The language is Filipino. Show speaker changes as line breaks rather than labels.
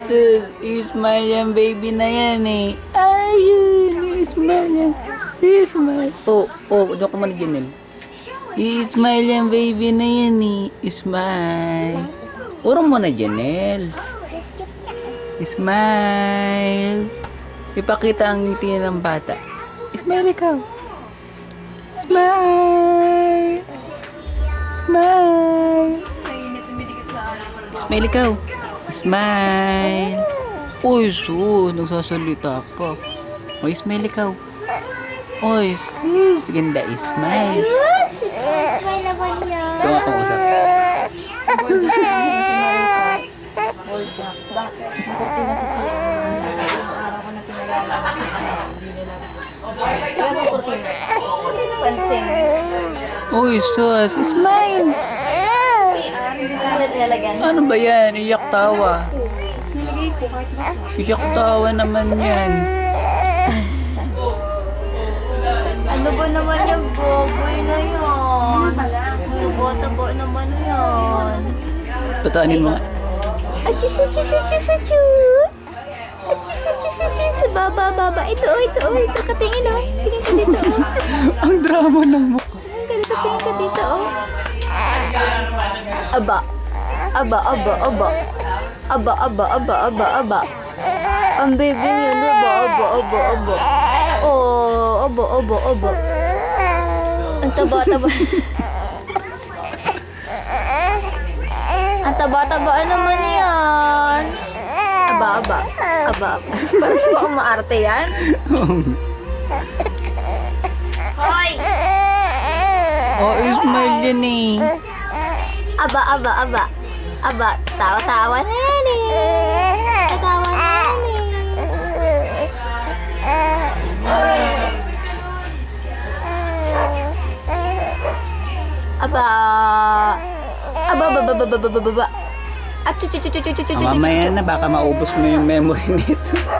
sus. Ismail yung baby na yan eh. Ayun, Ismail yan. Ismail. Oh, doon ka man Janelle. Ismail yung baby na yan eh. Ismail. Urong mo na Janelle. Ismail. Ipakita ang ngiti ng bata. Ismail ikaw. Smile! Smile! Smile ikaw! Smile! Uy, sus! Nagsasalita pa. Uy, smile ikaw. Uy, sus! Ganda, smile.
Sus! Smile naman yan.
Ito nga pang usap.
Bakit? Bakit nasisiyan mo? Ilang araw ko na pinalala. Pansin.
Uy, sus! Smile!
Ano nilalagyan?
Ano ba yan? Iyak tawa.
Nilagay ko kahit basta.
Iyak tawa naman yan.
Ano ba naman yung boboy na yun? Tabo-tabo naman yun.
Patanin mo nga.
Achis, achis, achis, achis. Achis, achis, achis. Baba, baba. Ito. Katingin oh. Tingin ka dito oh.
Ang drama ng mukha.
Tingin ka dito oh. Aba. Aba. Ang baby niya, aba. Oh, aba. Ang taba-taba. Ang taba-taba naman yan. Aba. Parang ba umaarte yan? Hoy!
Oh, smile yan eh.
Aba. Tawa-tawa na yan eh. Tatawa na yan eh. Aba. At
Mamaya na, baka maubos mo yung memory nito.